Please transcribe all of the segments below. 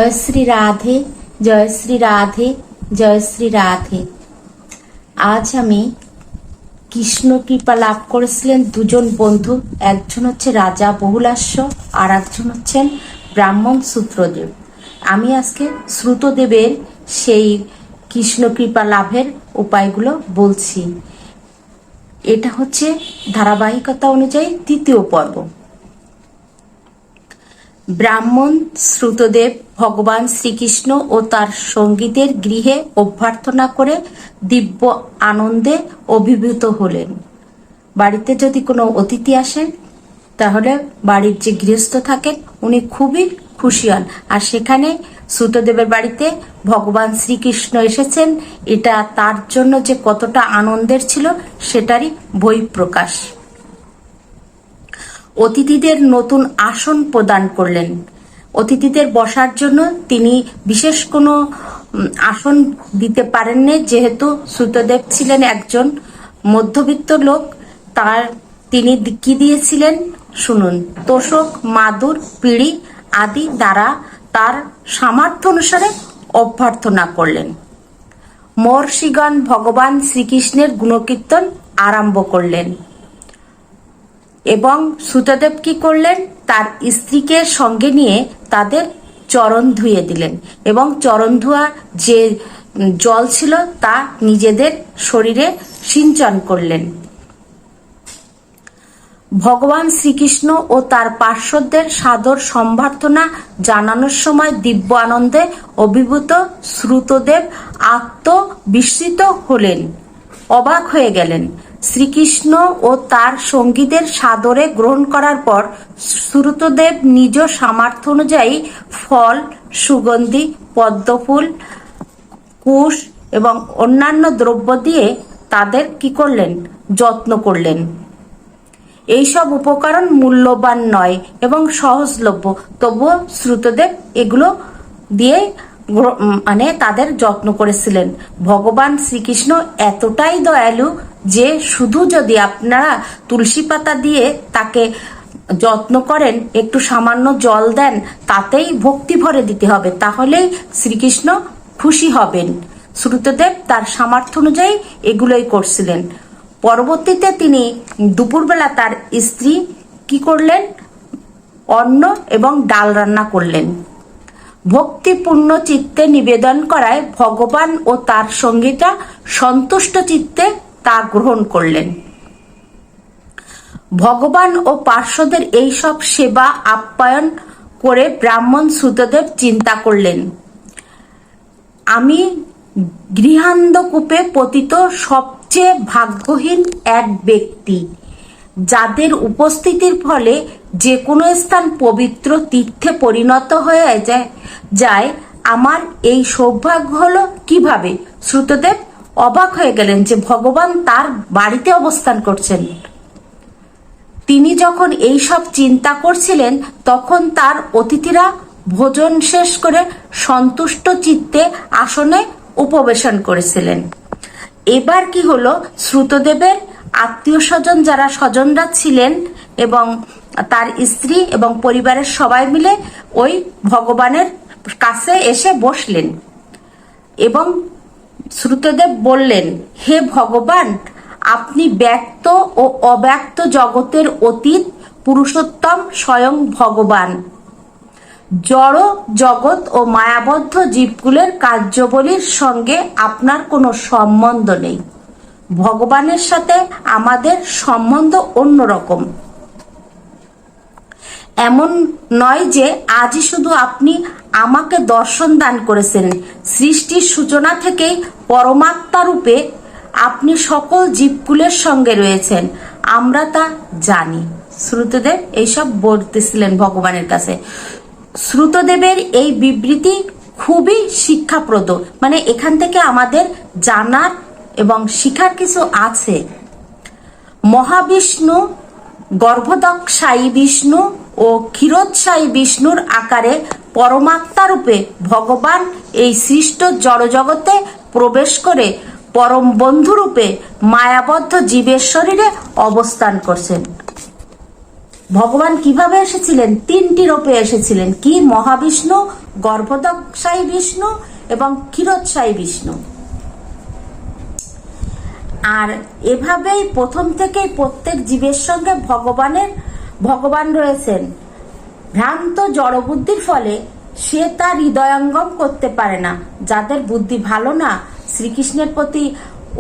জয় শ্রী রাধে, জয় শ্রী রাধে, জয় শ্রী রাধে। আজ আমি কৃষ্ণ কৃপা লাভ করেছিলেন দুজন বন্ধু, একজন হচ্ছে রাজা বহুলাস্য আর একজন হচ্ছেন ব্রাহ্মণ সূত্রদেব। আমি আজকে শ্রুতদেবের সেই কৃষ্ণ কৃপা লাভের উপায়গুলো বলছি। এটা হচ্ছে ধারাবাহিকতা অনুযায়ী তৃতীয় পর্ব। ব্রাহ্মণ শ্রুতদেব ভগবান শ্রীকৃষ্ণ ও তার সঙ্গীদের গৃহে অভ্যর্থনা করে দিব্য আনন্দে অভিভূত হলেন। বাড়িতে যদি কোনো অতিথি আসেন তাহলে বাড়ির যে গৃহস্থ থাকেন উনি খুবই খুশি হন। আর সেখানে শ্রুতদেবের বাড়িতে ভগবান শ্রীকৃষ্ণ এসেছেন, এটা তার জন্য যে কতটা আনন্দের ছিল সেটারই বহিঃপ্রকাশ। অতিথিদের নতুন আসন প্রদান করলেন। অতিথিদের বসার জন্য তিনি বিশেষ কোনো আসন দিতে পারেননি, যেহেতু শ্রুতদেব ছিলেন একজন মধ্যবিত্ত লোক। তিনি কি দিয়েছিলেন শুনুন। তোষক, মাদুর, পিঁড়ি আদি দ্বারা তার সামর্থ্য অনুসারে অভ্যর্থনা করলেন। মহর্ষিগণ ভগবান শ্রীকৃষ্ণের গুণকীর্তন আরম্ভ করলেন এবং শ্রুতদেব কি করলেন, তার স্ত্রীকে সঙ্গে নিয়ে তাদের চরণ ধুয়ে দিলেন এবং চরণ ধোয়া যে জল ছিল তা নিজেদের শরীরে সিঞ্চন করলেন। ভগবান শ্রীকৃষ্ণ ও তার পার্শ্বদের সাদর সম্বর্ধনা জানানোর সময় দিব্য আনন্দে অভিভূত শ্রুতদেব আত্মবিস্মৃত হলেন, অবাক হয়ে গেলেন। শ্রীকৃষ্ণ ও তার সঙ্গীদের সাদরে গ্রহণ করার পর শ্রুতদেব নিজ সামর্থ্য অনুযায়ী ফল, সুগন্ধি, পদ্মফুল, কুশ এবং অন্যান্য দ্রব্য দিয়ে তাদের কি করলেন, যত্ন করলেন। এইসব উপকরণ মূল্যবান নয় এবং সহজলভ্য, তবুও শ্রুতদেব এগুলো দিয়ে তাদের যত্ন করেছিলেন। ভগবান শ্রীকৃষ্ণ এতটাই দয়ালু যে শুধু যদি আপনারা তুলসী পাতা দিয়ে তাকে যত্ন করেন, একটু সামান্য জল দেন, তাতেই ভক্তি ভরে দিতে হবে, তাহলেই শ্রীকৃষ্ণ খুশি হবেন। শ্রুতদেব তার সামর্থ্য অনুযায়ী এগুলোই করছিলেন। পরবর্তীতে তিনি দুপুরবেলা তার স্ত্রী কি করলেন, অন্ন এবং ডাল রান্না করলেন। ভক্তিপূর্ণ চিত্তে নিবেদন করায় ভগবান ও তার সঙ্গীরা সন্তুষ্ট চিত্তে তা গ্রহণ করলেন। ভগবান ও পার্শ্বদের এই সব সেবা আপ্যায়ন করে ব্রাহ্মণ শ্রুতদেব চিন্তা করলেন, আমি গৃহান্ধকূপে পতিত সবচেয়ে ভাগ্যহীন এক ব্যক্তি, যাদের উপস্থিতির ফলে যে কোনো স্থান পবিত্র তীর্থে পরিণত হয়ে যায়। আমার এই সৌভাগ্য হলো কিভাবে? শ্রুতদেব অবাক হয়ে গেলেন যে ভগবান তার বাড়িতে অবস্থান করছেন। তিনি যখন এই সব চিন্তা করছিলেন তখন তার অতিথিরা ভোজন শেষ করে সন্তুষ্ট চিত্তে আসনে উপবেশন করেছিলেন। এবার কি হলো, শ্রুতদেবের আত্মীয় স্বজন যারা স্বজনরা ছিলেন এবং তার স্ত্রী এবং পরিবারের সবাই মিলে ওই ভগবানের কাছে এসে বসলেন এবং শ্রুতদেব বললেন, হে ভগবান, আপনি ব্যক্ত ও অব্যক্ত জগতের অতীত পুরুষোত্তম স্বয়ং ভগবান। জড় জগৎ ও মায়াবদ্ধ জীবগুলোর কার্যাবলীর সঙ্গে আপনার কোনো সম্বন্ধ নেই। ভগবানের সাথে আমাদের সম্বন্ধ অন্যরকম। এমন নয় যে আজই শুধু আপনি আমাকে দর্শন দান করেছেন, সৃষ্টির সূচনা থেকেই পরমাত্মা রূপে আপনি সকল জীবকুলের সঙ্গে রয়েছেন, আমরা তা জানি। শ্রুতদেব এইসব বলতেছিলেন ভগবানের কাছে। শ্রুতদেবের এই বিবৃতি খুবই শিক্ষাপ্রদ, এখান থেকে আমাদের জানার এবং শিখার কিছু আছে। মহাবিষ্ণু, গর্ভদক্ষায়ী বিষ্ণু ও ক্ষীরোৎসায়ী বিষ্ণুর আকারে পরমাত্মা রূপে ভগবান এই সৃষ্ট জড়জগতে প্রবেশ করে পরম বন্ধু রূপে মায়াবদ্ধ জীবের শরীরে অবস্থান করছেন। ভগবান কিভাবে এসেছিলেন? 3টি রূপে এসেছিলেন। কি? মহাবিষ্ণু, গর্ভোদকশায়ী বিষ্ণু এবং ক্ষীরোদশায়ী বিষ্ণু। আর এভাবেই প্রথম থেকেই প্রত্যেক জীবের সঙ্গে ভগবান রয়েছেন। ভ্রান্ত জড়বুদ্ধির ফলে সে তার হৃদয়ঙ্গম করতে পারে না। যাদের বুদ্ধি ভালো না, শ্রীকৃষ্ণের প্রতি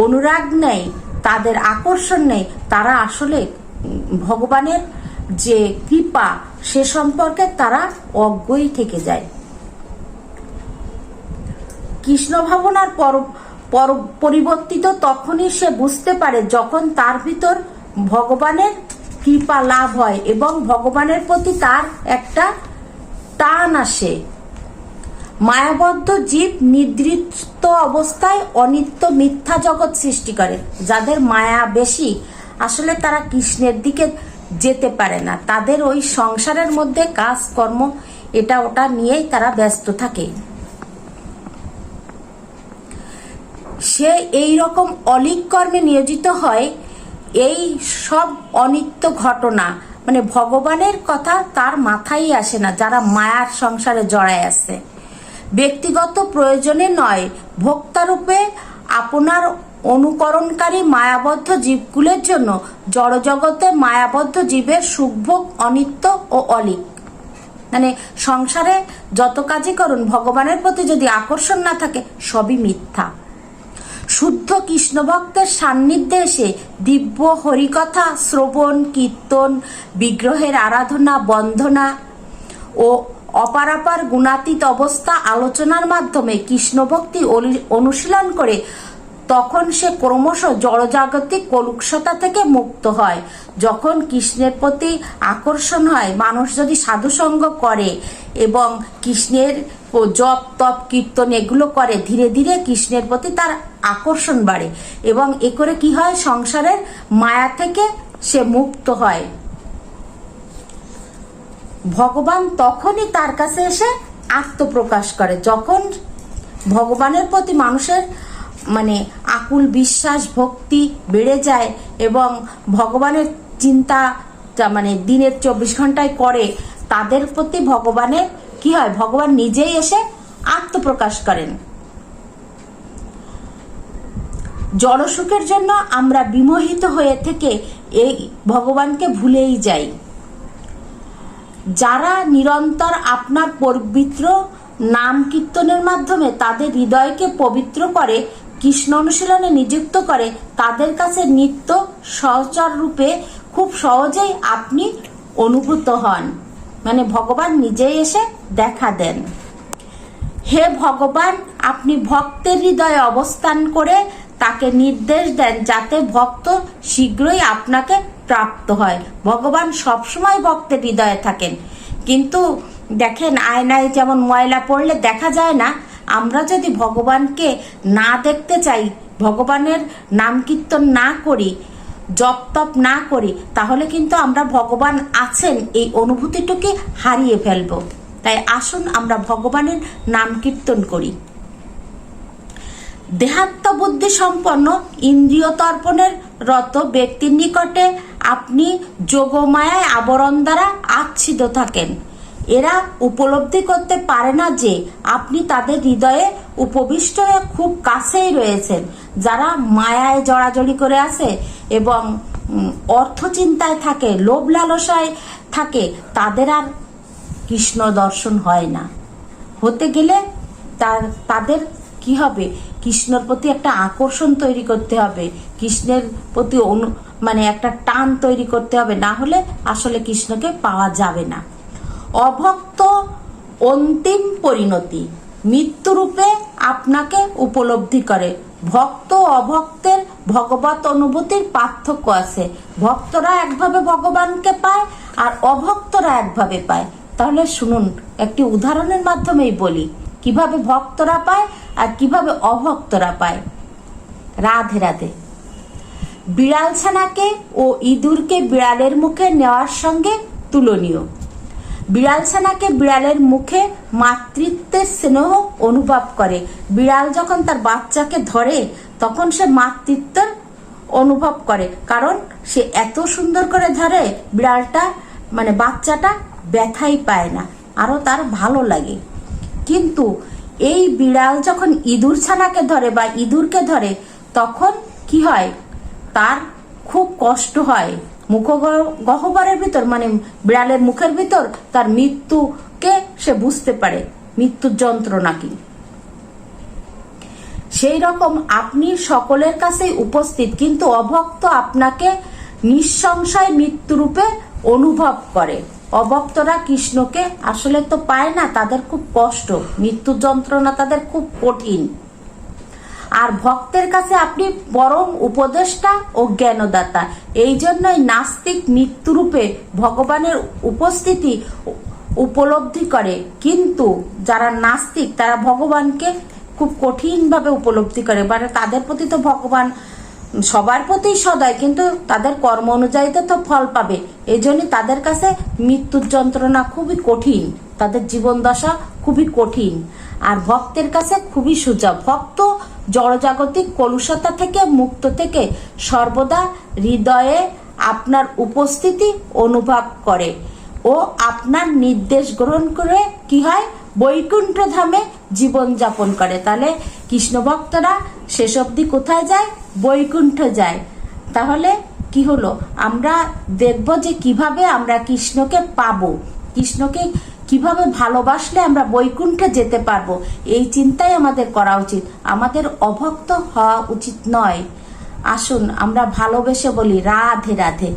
অনুরাগ নেই, তাদের আকর্ষণ নেই, তারা আসলে ভগবানের যে কৃপা সে সম্পর্কে তারা অজ্ঞই থেকে যায়। কৃষ্ণ ভাবনার পরিবর্তিত তখনই সে বুঝতে পারে যখন তার ভিতর ভগবানের কৃপা লাভ হয় এবং ভগবানের প্রতি তার একটা টান আসে। মায়াবদ্ধ জীব নিদ্রিত অবস্থায় অনিত্য মিথ্যা জগৎ সৃষ্টি করে। যাদের মায়া বেশি, আসলে তারা কৃষ্ণের দিকে যেতে পারে না। তাদের ওই সংসারের মধ্যে কাজ কর্ম এটা ওটা নিয়েই তারা ব্যস্ত থাকে। সে এই রকম অলিক কর্মে নিয়োজিত হয়। এই সব অনিত্য ঘটনা মানে ভগবানের কথা তার মাথায় আসে না, যারা মায়ার সংসারে জড়ায় আছে। ব্যক্তিগত প্রয়োজনে নয়, ভোক্তারূপে আপনার অনুকরণকারী মায়াবদ্ধ জীবগুলোর জন্য জড়জগতে মায়াবদ্ধ জীবের সুখভোগ অনিত্য ও অলিক। মানে সংসারে যত কাজই করুন, ভগবানের প্রতি যদি আকর্ষণ না থাকে সবই মিথ্যা। শুদ্ধ কৃষ্ণ ভক্তের সান্নিধ্যে এসে দিব্য হরিকথা শ্রবণ, কীর্তন, বিগ্রহের আরাধনা, বন্দনা ও অপারাপার গুণাতীত অবস্থা আলোচনার মাধ্যমে কৃষ্ণ ভক্তি অনুশীলন করে তখন সে ক্রমশ জড়জাগতিক কলুষতা থেকে মুক্ত হয়। যখন কৃষ্ণের প্রতি আকর্ষণ হয়, মানুষ যদি সাধুসঙ্গ করে এবং কৃষ্ণের জপ তপ কীর্তন এগুলো করে, ধীরে ধীরে কৃষ্ণের প্রতি তার আকর্ষণ বাড়ে এবং এ করে কি হয়, সংসারের মায়া থেকে সে মুক্ত হয়। ভগবান তখনই তার কাছে এসে আত্মপ্রকাশ করে, যখন ভগবানের প্রতি মানুষের মানে আকুল বিশ্বাস ভক্তি বেড়ে যায় এবং ভগবানের চিন্তা মানে দিনের 24 ঘন্টায় করে, তাদের প্রতি ভগবানের কি হয়, ভগবান নিজেই এসে আত্মপ্রকাশ করেন। জড়সুখের জন্য আমরা বিমোহিত হয়ে থেকে এই ভগবানকে ভুলেই যাই। যারা নিরন্তর আপনার পবিত্র নাম কীর্তনের মাধ্যমে তাদের হৃদয়কে পবিত্র করে কৃষ্ণ অনুশীলনে নিযুক্ত করে, তাদের কাছে নিত্য সহচর রূপে খুব সহজেই আপনি অনুভূত হন। মানে ভগবান নিজেই এসে দেখা দেন। হে ভগবান, আপনি ভক্তের হৃদয়ে অবস্থান করে তাকে নির্দেশ দেন যাতে ভক্ত শীঘ্রই আপনাকে প্রাপ্ত হয়। ভগবান সবসময় ভক্তের হৃদয়ে থাকেন, কিন্তু দেখেন আয়নায় যেমন ময়লা পড়লে দেখা যায় না, আমরা যদি ভগবানকে না দেখতে চাই, ভগবানের নাম কীর্তন না করি, জপ তপ না করি, তাহলে কিন্তু আমরা ভগবান আছেন এই অনুভূতিটুকে হারিয়ে ফেলবো। তাই আসুন আমরা ভগবানের নাম কীর্তন করি। দেহাত্মবুদ্ধি সম্পন্ন ইন্দ্রিয় তর্পণের রত ব্যক্তির নিকটে আপনি যোগমায়ায় আবরণ দ্বারা আচ্ছাদিত থাকেন। এরা উপলব্ধি করতে পারে না যে আপনি তাদের হৃদয়ে উপবিষ্ট হয়ে খুব কাছেই রয়েছেন। যারা মায়ায় জড়াজড়ি করে আছে এবং অর্থ চিন্তায় থাকে, লোভ লালসায় থাকে, তাদের আর কৃষ্ণ দর্শন হয় না। হতে গেলে তাদের কি হবে, কৃষ্ণের প্রতি একটা আকর্ষণ তৈরি করতে হবে, কৃষ্ণের প্রতি মানে একটা টান তৈরি করতে হবে, না হলে আসলে কৃষ্ণকে পাওয়া যাবে না। অভক্ত অন্তিম পরিণতি মৃত্যুরূপে আপনাকে উপলব্ধি করে। ভক্ত অভক্তের ভগবত অনুভূতির পার্থক্য আছে। ভক্তরা একভাবে ভগবানকে পায় আর অভক্তরা একভাবে পায়। তাহলে শুনুন, একটি উদাহরণের মাধ্যমেই বলি কিভাবে ভক্তরা পায় আর কিভাবে অভক্তরা পায়। রাধে রাধে। বিড়াল ছানাকে ও ইঁদুরকে বিড়ালের মুখে নেওয়ার সঙ্গে তুলনীয়। বিড়াল ছানাকে বিড়ালের মুখে মাতৃত্বের স্নেহ অনুভব করে। বিড়াল যখন তার বাচ্চাকে ধরে তখন সে মাতৃত্বের অনুভব করে, কারণ সে এত সুন্দর করে ধরে, বিড়ালটা মানে বাচ্চাটা ব্যথাই পায় না, আরো তার ভালো লাগে। কিন্তু এই বিড়াল যখন ইঁদুর ছানাকে ধরে বা ইঁদুরকে ধরে, তখন কি হয়, তার খুব কষ্ট হয়। গহ্বরের ভিতর মানে বিড়ালের মুখের ভিতর তার মৃত্যুকে সে বুঝতে পারে, মৃত্যুর যন্ত্রণা কি। সেই রকম আপনি সকলের কাছেই উপস্থিত, কিন্তু অভক্ত আপনাকে নিঃসংশয় মৃত্যুরূপে অনুভব করে। অভক্তরা কৃষ্ণকে আসলে তো পায় না, তাদের খুব কষ্ট, মৃত্যুর যন্ত্রণা তাদের খুব কঠিন। আর ভক্তের কাছে আপনি পরম উপদেষ্টা ও জ্ঞানদাতা। এই জন্যই নাস্তিক মৃত্যুরূপে ভগবানের উপস্থিতি উপলব্ধি করে, কিন্তু যারা নাস্তিক তারা ভগবানকে খুব কঠিনভাবে উপলব্ধি করে। মানে তাদের প্রতি তো ভগবান সবার প্রতি সদয়, কিন্তু তাদের কর্ম অনুযায়ী তো ফল পাবে। এই জন্য তাদের কাছে মৃত্যুর যন্ত্রণা খুবই কঠিন, তাদের জীবন দশা খুবই কঠিন। আর ভক্তের কাছে খুবই সোজা। ভক্ত জড়জাগতিক কলুষতা থেকে মুক্ত থেকে সর্বদা হৃদয়ে আপনার উপস্থিতি অনুভব করে ও আপনার নির্দেশ গ্রহণ করে কি হয়, বৈকুণ্ঠ ধামে জীবন যাপন করে। তাহলে কৃষ্ণ ভক্তরা শেষ অবধি কোথায় যায়? বৈকুণ্ঠ যায়। তাহলে কি হলো, আমরা দেখব যে কিভাবে আমরা কৃষ্ণকে পাবো, কৃষ্ণকে কিভাবে ভালোবাসলে আমরা বৈকুণ্ঠে যেতে পারবো, এই চিন্তাই আমাদের করা উচিত। আমাদের অভক্ত হওয়া উচিত নয়। আসুন আমরা ভালোবেসে বলি রাধে রাধে।